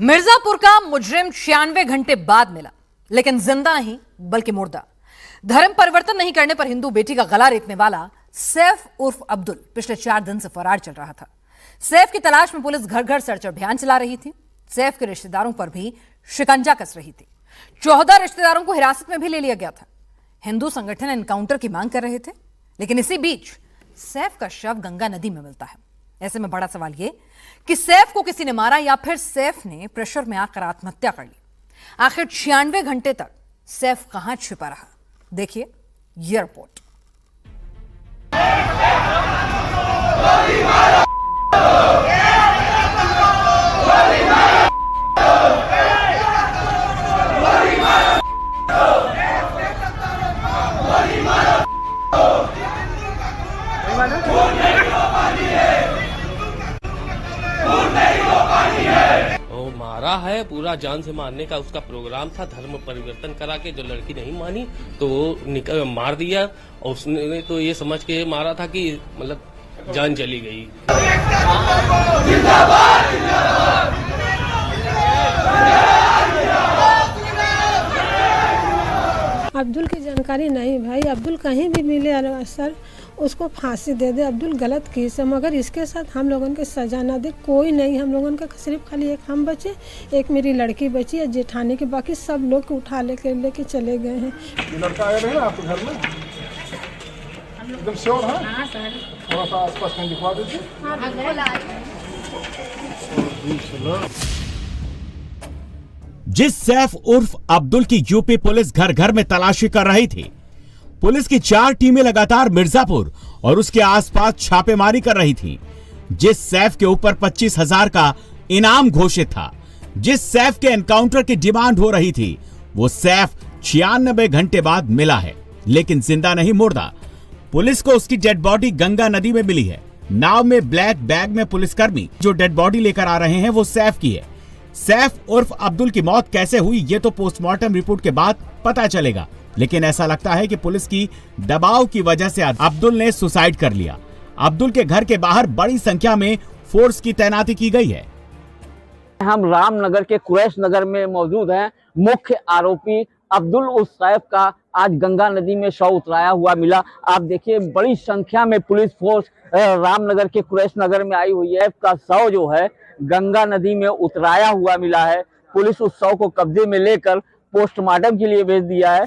मिर्जापुर का मुजरिम 96 घंटे बाद मिला, लेकिन जिंदा नहीं बल्कि मुर्दा। धर्म परिवर्तन नहीं करने पर हिंदू बेटी का गला रेतने वाला सैफ उर्फ अब्दुल पिछले 4 दिन से फरार चल रहा था। सैफ की तलाश में पुलिस घर घर सर्च अभियान चला रही थी। सैफ के रिश्तेदारों पर भी शिकंजा कस रही थी। 14 रिश्तेदारों को हिरासत में भी ले लिया गया था। हिंदू संगठन एनकाउंटर की मांग कर रहे थे, लेकिन इसी बीच सैफ का शव गंगा नदी में मिलता है। ऐसे में बड़ा सवाल यह कि सैफ को किसी ने मारा या फिर सैफ ने प्रेशर में आकर आत्महत्या कर ली। आखिर 96 घंटे तक सैफ कहां छिपा रहा, देखिए ये रिपोर्ट। मारा है, पूरा जान से मारने का उसका प्रोग्राम था। धर्म परिवर्तन करा के जो लड़की नहीं मानी तो वो मार दिया, और उसने तो ये समझ के मारा था कि मतलब जान चली गई। अब्दुल की जानकारी नहीं भाई, अब्दुल कहीं भी मिले सर उसको फांसी दे दे। अब्दुल गलत केस है, मगर इसके साथ हम लोगों के सजा ना दे। कोई नहीं, हम लोगों का सिर्फ खाली एक हम बचे, एक मेरी लड़की बची है जेठानी के, बाकी सब लोग को उठा लेके चले गए हैं। ये लड़का आया है आपके घर में? एकदम श्योर है? हाँ सर। थोड़ा सा आसपास कहीं दिखवा दीजिए। जिस सैफ उर्फ अब्दुल की यूपी पुलिस घर घर में तलाशी कर रही थी, पुलिस की 4 टीमें लगातार मिर्जापुर और उसके आसपास छापेमारी कर रही थी। जिस सैफ के ऊपर 25,000 का इनाम घोषित था, जिस सैफ के एनकाउंटर की डिमांड हो रही थी, वो सैफ 96 घंटे बाद मिला है, लेकिन जिंदा नहीं मुर्दा। पुलिस को उसकी डेड बॉडी गंगा नदी में मिली है। नाव में ब्लैक बैग में पुलिसकर्मी जो डेड बॉडी लेकर आ रहे हैं वो सैफ की है। सैफ उर्फ अब्दुल की मौत कैसे हुई ये तो पोस्टमार्टम रिपोर्ट के बाद पता चलेगा, लेकिन ऐसा लगता है कि पुलिस की दबाव की वजह से अब्दुल ने सुसाइड कर लिया। अब्दुल के घर के बाहर बड़ी संख्या में फोर्स की तैनाती की गई है। हम रामनगर के कुरैश नगर में मौजूद हैं। मुख्य आरोपी अब्दुल उस सैफ का आज गंगा नदी में शव उतराया हुआ मिला। आप देखिए बड़ी संख्या में पुलिस फोर्स रामनगर के कुरैश नगर में आई हुई है। का शव जो है गंगा नदी में उतराया हुआ मिला है। पुलिस उस शव को कब्जे में लेकर पोस्टमार्टम के लिए भेज दिया है।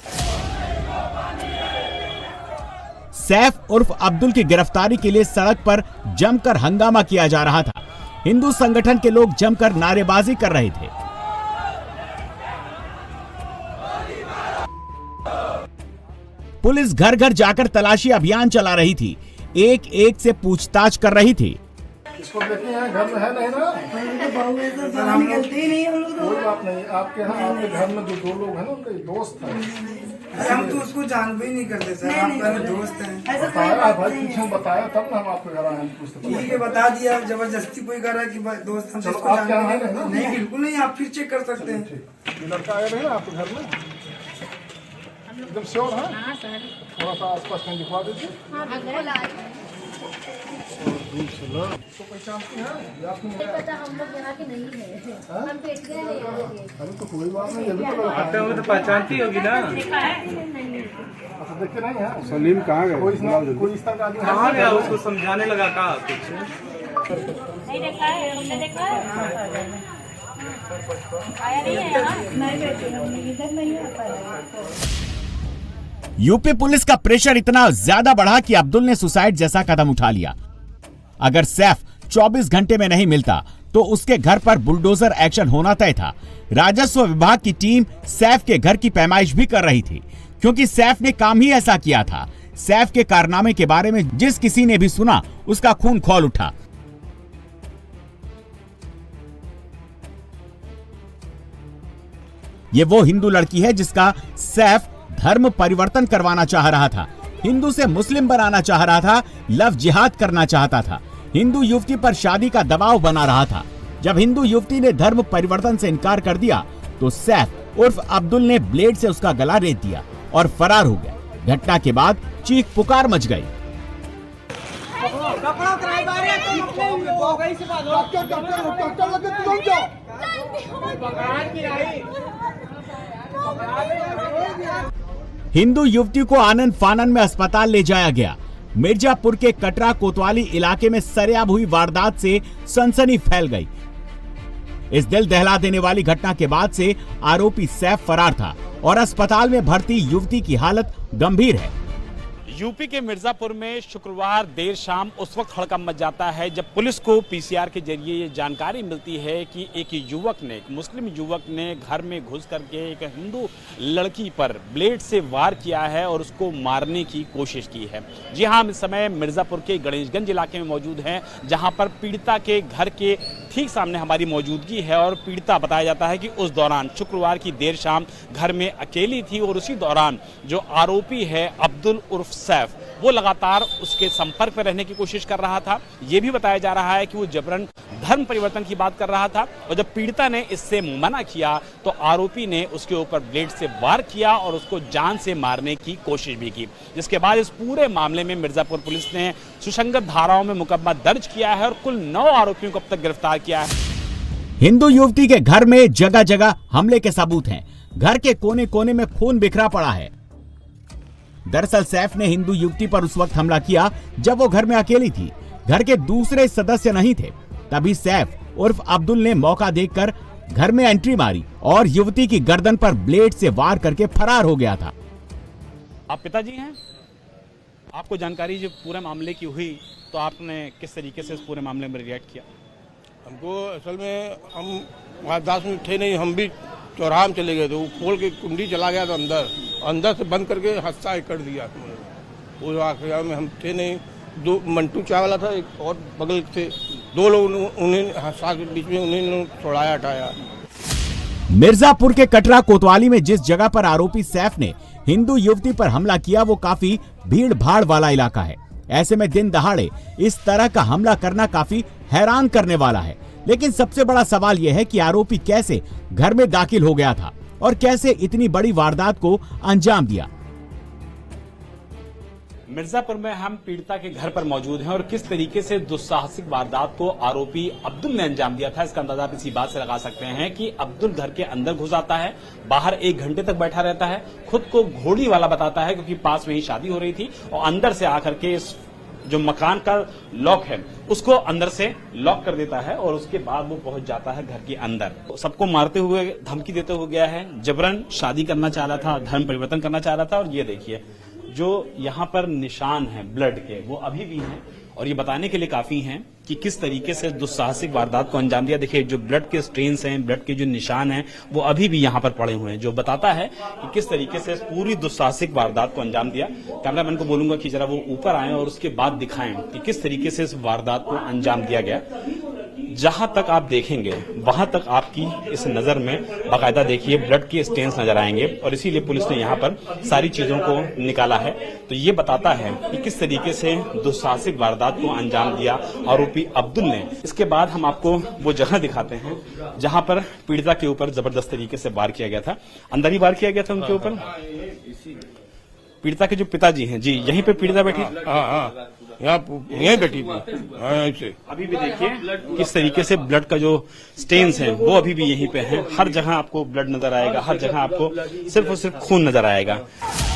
सैफ उर्फ अब्दुल की गिरफ्तारी के लिए सड़क पर जमकर हंगामा किया जा रहा था। हिंदू संगठन के लोग जमकर नारेबाजी कर रहे थे। पुलिस घर घर जाकर तलाशी अभियान चला रही थी, एक एक से पूछताछ कर रही थी। इसको देखिए यहाँ घर में है नहीं ना? हम निकलते ही नहीं, हम लोग कोई बात नहीं। आपके यहाँ आपके घर में जो 2 लोग हैं ना उनके दोस्त हैं। हम तो उसको जानबे ही नहीं करते सर, आपका दोस्त है। बताया भाई, पीछे बताया तब ना हम आपके घर आए पूछते। ठीक है, बता दिया। जबरदस्ती कोई कर रहा है कि दोस्त हम इसको जानते नहीं। बिल्कुल नहीं, आप फिर चेक कर सकते हैं। ये लड़का आया है आपके घर में? एकदम श्योर है? हाँ सर। थोड़ा सा आसपास कहीं दिखवा दीजिए। तो पहचानती हैं? पता हम लोग यहाँ के नहीं है, हम पेट गए हैं। अरे तो कोई बात नहीं, अभी तो आते होंगे तो पहचानती होगी ना। अच्छा देखते नहीं है। सलीम कहाँ गए? कोई इस तरह का आदमी कहाँ गया? उसको समझाने लगा का कुछ नहीं देखा है, हमने देखा है। आया नहीं है यहाँ? नहीं बेटी, हम इधर नहीं आता। यूपी पुलिस का प्रेशर इतना ज्यादा बढ़ा कि अब्दुल ने सुसाइड जैसा कदम उठा लिया। अगर सैफ 24 घंटे में नहीं मिलता तो उसके घर पर बुलडोजर एक्शन होना तय था। राजस्व विभाग की टीम सैफ के घर की पैमाइश भी कर रही थी, क्योंकि सैफ ने काम ही ऐसा किया था। सैफ के कारनामे के बारे में जिस किसी ने भी सुना उसका खून खौल उठा। ये वो हिंदू लड़की है जिसका सैफ धर्म परिवर्तन करवाना चाह रहा था, हिंदू से मुस्लिम बनाना चाह रहा था, लव जिहाद करना चाहता था, हिंदू युवती पर शादी का दबाव बना रहा था। जब हिंदू युवती ने धर्म परिवर्तन से इनकार कर दिया तो सैफ उर्फ अब्दुल ने ब्लेड से उसका गला रेत दिया और फरार हो गया। घटना के बाद चीख पुकार मच गई। डॉक्टर हिंदू युवती को आनन फानन में अस्पताल ले जाया गया। मिर्जापुर के कटरा कोतवाली इलाके में सरेआम हुई वारदात से सनसनी फैल गई। इस दिल दहला देने वाली घटना के बाद से आरोपी सैफ फरार था और अस्पताल में भर्ती युवती की हालत गंभीर है। यूपी के मिर्जापुर में शुक्रवार देर शाम उस वक्त हड़कंप मच जाता है जब पुलिस को पीसीआर के जरिए ये जानकारी मिलती है कि एक युवक ने, एक मुस्लिम युवक ने घर में घुस करके एक हिंदू लड़की पर ब्लेड से वार किया है और उसको मारने की कोशिश की है। जी हाँ, हम इस समय मिर्जापुर के गणेशगंज इलाके में मौजूद हैं, जहां पर पीड़िता के घर के ठीक सामने हमारी मौजूदगी है और पीड़िता बताया जाता है कि उस दौरान शुक्रवार की देर शाम घर में अकेली थी और उसी दौरान जो आरोपी है अब्दुल उर्फ सैफ, वो लगातार उसके संपर्क में रहने की कोशिश कर रहा था। ये भी बताया जा रहा है कि वो जबरन धर्म परिवर्तन की बात कर रहा था और जब पीड़िता ने इससे मना किया तो आरोपी ने उसके ऊपर ब्लेड से वार किया और उसको जान से मारने की कोशिश भी की, जिसके बाद इस पूरे मामले में मिर्जापुर पुलिस ने सुसंगत धाराओं में मुकदमा दर्ज किया है और कुल 9 आरोपियों को अब तक गिरफ्तार किया है। हिंदू युवती के घर में जगह जगह हमले के सबूत हैं। घर के कोने कोने में खून बिखरा पड़ा है। दरअसल सैफ ने हिंदू युवती पर उस वक्त हमला किया जब वो घर में अकेली थी, घर के दूसरे सदस्य नहीं थे। तभी सैफ उर्फ अब्दुल ने मौका देखकर घर में एंट्री मारी और युवती की गर्दन पर ब्लेड से वार करके फरार हो गया था। आप पिताजी हैं, आपको जानकारी जब पूरे मामले की हुई तो आपने किस तरीके से इस पूरे मामले में रिएक्ट किया? हमको असल में हम वहाँ 10 मिनट थे नहीं, हम भी चौराहा में चले गए थे। वो खोल के कुंडी चला गया था अंदर से बंद करके हादसा कर दिया। वो आखिर में हम थे नहीं, 2 मंटू चाय वाला था, एक और बगल से 2 लोग, उन्हें हादसा के बीच में उन्हें छोड़ाया हटाया। मिर्जापुर के कटरा कोतवाली में जिस जगह पर आरोपी सैफ ने हिंदू युवती पर हमला किया वो काफी भीड़ भाड़ वाला इलाका है। ऐसे में दिन दहाड़े इस तरह का हमला करना काफी हैरान करने वाला है। लेकिन सबसे बड़ा सवाल यह है कि आरोपी कैसे घर में दाखिल हो गया था और कैसे इतनी बड़ी वारदात को अंजाम दिया। मिर्जापुर में हम पीड़िता के घर पर मौजूद हैं और किस तरीके से दुस्साहसिक वारदात को आरोपी अब्दुल ने अंजाम दिया था, इसका अंदाजा आप इसी बात से लगा सकते हैं कि अब्दुल घर के अंदर घुस आता है, बाहर 1 घंटे तक बैठा रहता है, खुद को घोड़ी वाला बताता है क्योंकि पास में ही शादी हो रही थी, और अंदर से आकर के इस जो मकान का लॉक है उसको अंदर से लॉक कर देता है और उसके बाद वो पहुंच जाता है घर के अंदर। सबको मारते हुए, धमकी देते हुए गया है, जबरन शादी करना चाह रहा था, धर्म परिवर्तन करना चाह रहा था। और ये देखिए जो यहाँ पर निशान है ब्लड के, वो अभी भी हैं और ये बताने के लिए काफी हैं कि किस तरीके से दुस्साहसिक वारदात को अंजाम दिया। देखिए जो ब्लड के स्ट्रेन्स हैं, ब्लड के जो निशान हैं, वो अभी भी यहाँ पर पड़े हुए हैं, जो बताता है कि किस तरीके से पूरी दुस्साहसिक वारदात को अंजाम दिया। कैमरामैन को बोलूंगा कि जरा वो ऊपर आए और उसके बाद दिखाएं कि किस तरीके से इस वारदात को अंजाम दिया गया। जहां तक आप देखेंगे वहां तक आपकी इस नजर में बाकायदा देखिए ब्लड के स्टेन्स नजर आएंगे और इसीलिए पुलिस ने यहाँ पर सारी चीजों को निकाला है। तो ये बताता है कि किस तरीके से दुस्साहसिक वारदात को अंजाम दिया आरोपी अब्दुल ने। इसके बाद हम आपको वो जगह दिखाते हैं जहां पर पीड़िता के ऊपर जबरदस्त तरीके से वार किया गया था। अंदर ही वार किया गया था उनके ऊपर। पीड़िता के जो पिताजी हैं जी, यहीं पे पीड़िता बैठी, यहीं बैठी थी। अभी भी देखिए किस तरीके से ब्लड का जो स्टेन्स हैं वो अभी भी यहीं पे हैं। हर जगह आपको ब्लड नजर आएगा, हर जगह आपको सिर्फ और सिर्फ खून नजर आएगा।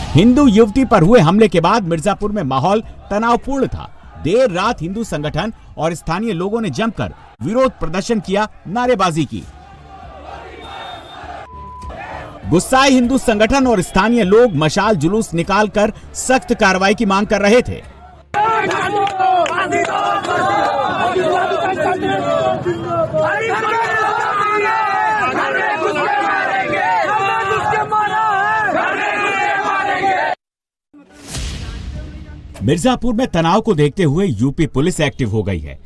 हिंदू युवती पर हुए हमले के बाद मिर्जापुर में माहौल तनावपूर्ण था। देर रात हिंदू संगठन और स्थानीय लोगों ने जमकर विरोध प्रदर्शन किया, नारेबाजी की। गुस्साए हिंदू संगठन और स्थानीय लोग मशाल जुलूस निकालकर सख्त कार्रवाई की मांग कर रहे थे। मिर्जापुर में तनाव को देखते हुए यूपी पुलिस एक्टिव हो गई है।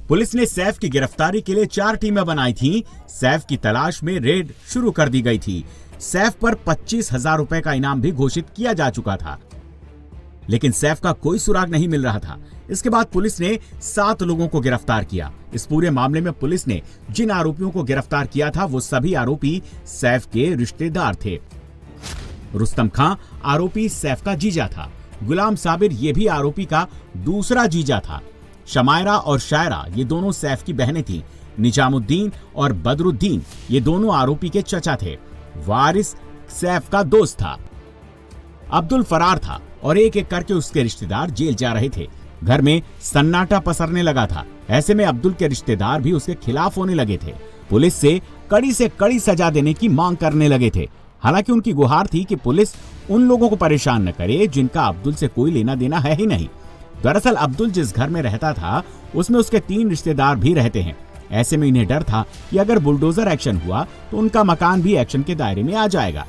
पुलिस ने सैफ की गिरफ्तारी के लिए 4 टीमें बनाई थीं। सैफ की तलाश में रेड शुरू कर दी गई थी। सैफ पर 25,000 रुपए का इनाम भी घोषित किया जा चुका था, लेकिन सैफ का कोई सुराग नहीं मिल रहा था। इसके बाद पुलिस ने 7 लोगों को गिरफ्तार किया। इस पूरे मामले में पुलिस ने जिन आरोपियों को गिरफ्तार किया था वो सभी आरोपी सैफ के रिश्तेदार थे। रुस्तम खां आरोपी सैफ का जीजा था। गुलाम साबिर ये भी आरोपी का दूसरा जीजा था। शमायरा और शायरा ये दोनों सैफ की बहनें थीं। निजामुद्दीन और बदरुद्दीन ये दोनों आरोपी के चचा थे। वारिस सैफ का दोस्त था। अब्दुल फरार था और एक एक करके उसके रिश्तेदार जेल जा रहे थे। घर में सन्नाटा पसरने लगा था। ऐसे में अब्दुल के रिश्तेदार भी उसके खिलाफ होने लगे थे। पुलिस से कड़ी सजा देने की मांग करने लगे थे। हालांकि उनकी गुहार थी कि पुलिस उन लोगों को परेशान न करे जिनका अब्दुल से कोई लेना देना है ही नहीं। दरअसल अब्दुल जिस घर में रहता था उसमें उसके 3 रिश्तेदार भी रहते हैं। ऐसे में इन्हें डर था कि अगर बुलडोजर एक्शन हुआ तो उनका मकान भी एक्शन के दायरे में आ जाएगा।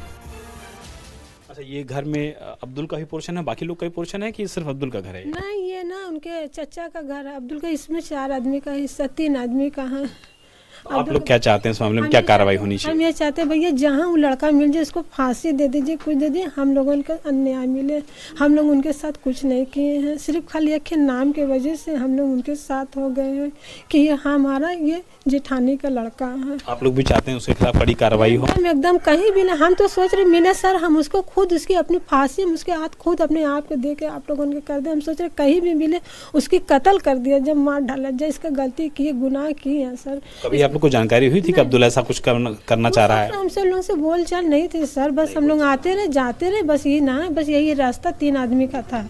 अच्छा, ये घर में अब्दुल का ही पोर्शन है, बाकी लोग का ही पोर्शन है कि सिर्फ अब्दुल का घर है? नहीं, ये ना उनके चचा का घर है अब्दुल का। इसमें 4 आदमी का हिस्सा, 3 आदमी का है। आप लोग क्या चाहते हैं इस मामले में, क्या कार्रवाई होनी चाहिए? हम ये चाहते हैं भैया जहाँ वो लड़का मिल जाए उसको फांसी दे दीजिए, कुछ दे दीजिए, हम लोगों को अन्याय मिले। हम लोग उनके साथ कुछ नहीं किए हैं, सिर्फ खाली एक नाम के वजह से हम लोग उनके साथ हो गए हैं कि ये हमारा ये जेठानी का लड़का है। आप लोग भी चाहते हैं उसके खिलाफ कड़ी कार्रवाई हो? हम एकदम कहीं भी ना, हम तो सोच रहे मिले सर, हम उसको खुद उसकी अपनी फांसी हम उसके हाथ खुद अपने आप को दे के आप लोगों के कर दे। हम सोच रहे कहीं भी मिले उसकी कत्ल कर दिया, जब मार डाला जाए। इसका गलती की गुनाह की है सर। कभी आप लोग को जानकारी हुई थी कि अब्दुल ऐसा कुछ करना चाह रहा है? हमसे लोगों से बोल चाल नहीं थे सर, बस हम लोग आते रहे जाते रहे, बस ये ना, बस यही रास्ता 3 आदमी का था।